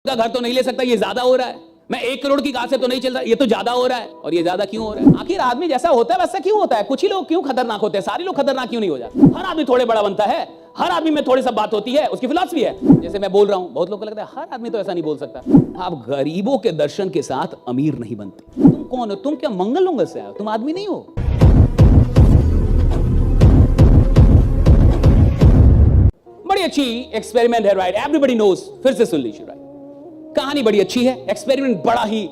का घर तो नहीं ले सकता, ये ज्यादा हो रहा है। मैं 1 करोड़ की कार से तो नहीं चल रहा, ये तो ज्यादा हो रहा है। और ये ज्यादा क्यों हो रहा है? आखिर आदमी जैसा होता है वैसा क्यों होता है? कुछ ही लोग क्यों खतरनाक होते हैं, सारे लोग खतरनाक क्यों नहीं हो जाते? हर आदमी थोड़े बड़ा बनता है, हर आदमी में थोड़ी सा बात होती है, उसकी फिलॉसफी है। जैसे मैं बोल रहा हूं, बहुत लोग को लगता है हर आदमी तो ऐसा नहीं बोल सकता। आप गरीबों के दर्शन के साथ अमीर नहीं बनते। तुम कौन हो? तुम क्या मंगल उंगल से आए हो? तुम आदमी नहीं हो। बड़ी अच्छी एक्सपेरिमेंट है, राइट? Everybody knows. फिर से सुन लीजिए, राइट? कहानी बड़ी अच्छी है, एक्सपेरिमेंट बड़ा ही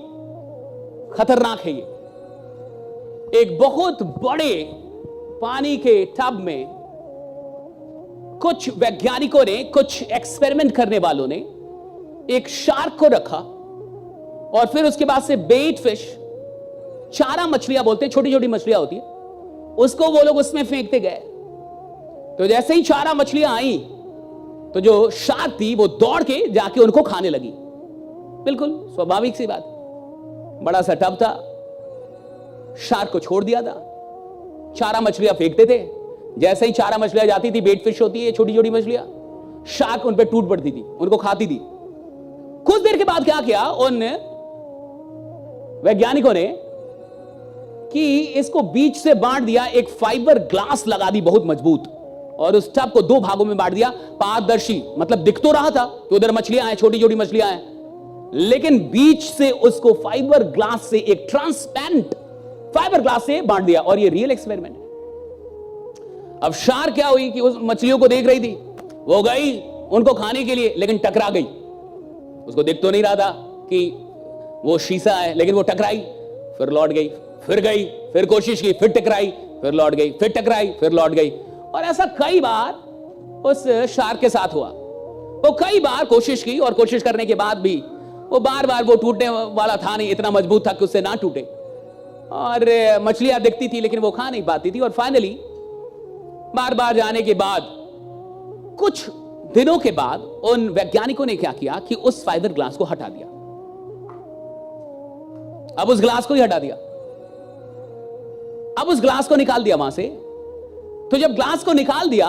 खतरनाक है। ये एक बहुत बड़े पानी के टब में कुछ वैज्ञानिकों ने, कुछ एक्सपेरिमेंट करने वालों ने एक शार्क को रखा और फिर उसके बाद से बेट फिश, चारा मछलियां बोलते हैं, छोटी छोटी मछलियां होती है, उसको वो लोग उसमें फेंकते गए। तो जैसे ही चारा मछलियां आई तो जो शार्क थी वो दौड़ के जाके उनको खाने लगी। बिल्कुल स्वाभाविक सी बात, बड़ा सा टब था, शार्क को छोड़ दिया था, चारा मछलियां फेंकते थे। जैसे ही चारा मछलियां जाती थी, बेट फिश होती है छोटी छोटी मछलियां, शार्क उन पे टूट पड़ती थी, उनको खाती थी। कुछ देर के बाद क्या किया उन वैज्ञानिकों ने कि इसको बीच से बांट दिया, एक फाइबर ग्लास लगा दी बहुत मजबूत, और उस टब को 2 भागों में बांट दिया। पारदर्शी, मतलब दिख तो रहा था कि उधर मछलियां हैं, छोटी छोटी मछलियां हैं, लेकिन बीच से उसको फाइबर ग्लास से, एक ट्रांसपेरेंट फाइबर ग्लास से बांट दिया। और ये रियल एक्सपेरिमेंट है। अब शार्क क्या हुई कि उस मछलियों को देख रही थी, वो गई उनको खाने के लिए, लेकिन टकरा गई। उसको दिख तो नहीं रहा था कि वो शीशा है, लेकिन वो टकराई, फिर लौट गई, फिर गई, फिर कोशिश की, फिर टकराई, फिर लौट गई, फिर टकराई, फिर लौट गई। और ऐसा कई बार उस शार्क के साथ हुआ। वो कई बार कोशिश की, और कोशिश करने के बाद भी वो बार बार, वो टूटने वाला था नहीं, इतना मजबूत था कि उससे ना टूटे। और मछलियां दिखती थी लेकिन वो खा नहीं पाती थी। और फाइनली बार बार जाने के बाद, कुछ दिनों के बाद, उन वैज्ञानिकों ने क्या किया कि उस फाइबर ग्लास को हटा दिया। अब उस ग्लास को ही हटा दिया, अब उस ग्लास को निकाल दिया वहां से। तो जब ग्लास को निकाल दिया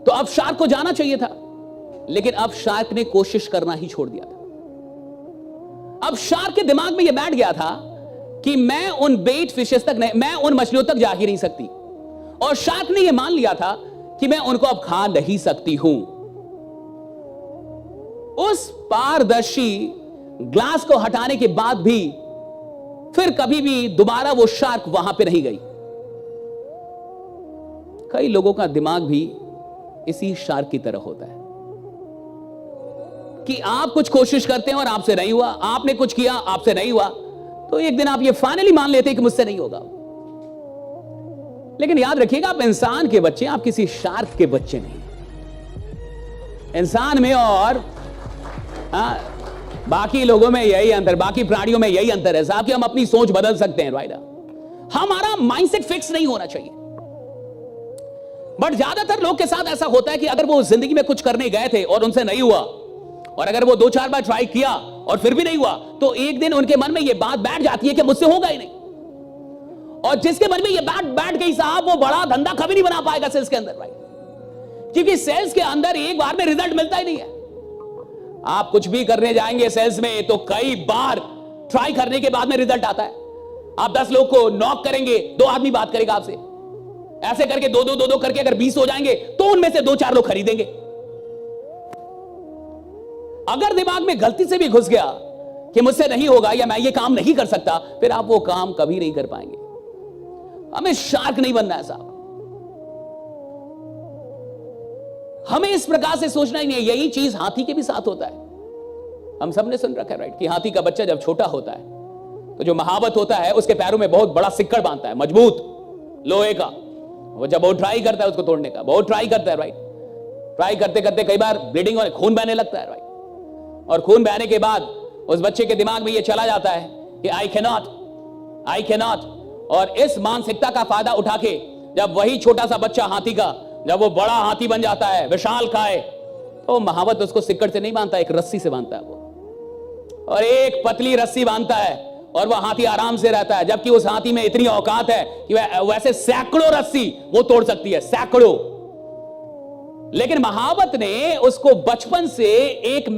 तो अब शार्क को जाना चाहिए था, लेकिन अब शार्क ने कोशिश करना ही छोड़ दिया था। अब शार्क के दिमाग में यह बैठ गया था कि मैं उन बेट फिशेस तक नहीं, मैं उन मछलियों तक जा ही नहीं सकती। और शार्क ने यह मान लिया था कि मैं उनको अब खा नहीं सकती हूं। उस पारदर्शी ग्लास को हटाने के बाद भी फिर कभी भी दोबारा वो शार्क वहां पे नहीं गई। कई लोगों का दिमाग भी इसी शार्क की तरह होता है कि आप कुछ कोशिश करते हैं और आपसे नहीं हुआ, आपने कुछ किया, आपसे नहीं हुआ, तो एक दिन आप ये फाइनली मान लेते हैं कि मुझसे नहीं होगा। लेकिन याद रखिएगा, आप इंसान के बच्चे, आप किसी शार्क के बच्चे नहीं। इंसान में और बाकी लोगों में यही अंतर, बाकी प्राणियों में यही अंतर है साहब कि हम अपनी सोच बदल सकते हैं, राइट? हमारा माइंडसेट फिक्स नहीं होना चाहिए। बट ज्यादातर लोग के साथ ऐसा होता है कि अगर वो जिंदगी में कुछ करने गए थे और उनसे नहीं हुआ, और अगर वो 2-4 बार ट्राई किया और फिर भी नहीं हुआ, तो एक दिन उनके मन में ये बात बैठ जाती है कि मुझसे होगा ही नहीं। और जिसके मन में ये बात बैठ गई साहब, वो बड़ा धंधा कभी नहीं बना पाएगा सेल्स के अंदर, राइट? क्योंकि सेल्स के अंदर एक बार में रिजल्ट मिलता ही नहीं है। आप कुछ भी करने जाएंगे सेल्स में तो कई बार ट्राई करने के बाद में रिजल्ट आता है। आप 10 लोग को नॉक करेंगे, 2 आदमी बात करेगा आपसे। ऐसे करके 2-2 करके अगर 20 हो जाएंगे तो उनमें से 2-4 लोग खरीदेंगे। अगर दिमाग में गलती से भी घुस गया कि मुझसे नहीं होगा या मैं ये काम नहीं कर सकता, फिर आप वो काम कभी नहीं कर पाएंगे। हमें शार्क नहीं बनना है साहब। हमें इस प्रकार से सोचना ही नहीं है। यही चीज हाथी के भी साथ होता है। हम सबने सुन रखा है, राइट, कि हाथी का बच्चा जब छोटा होता है तो जो महावत होता है उसके पैरों में बहुत बड़ा सिक्कड़ बांधता है, मजबूत लोहे का। वो जब बहुत ट्राई करता है उसको तोड़ने का, बहुत ट्राई करता है, राइट? ट्राई करते करते कई बार ब्लीडिंग और खून बहने लगता है, राइट? और खून बहने के बाद उस बच्चे के दिमाग में ये चला जाता है कि आई कैनॉट। और इस मानसिकता का फायदा उठा के जब वही छोटा सा बच्चा हाथी का, जब वो बड़ा हाथी बन जाता है, विशाल काय, तो महावत उसको सिक्कड़ से नहीं बांधता, एक रस्सी से बांधता है वो। और एक पतली रस्सी बांधता है और वह हाथी आराम से रहता है। जबकि उस हाथी में इतनी औकात है कि वैसे सैकड़ों रस्सी वो तोड़ सकती है, सैकड़ों। लेकिन महावत ने उसको बचपन से एक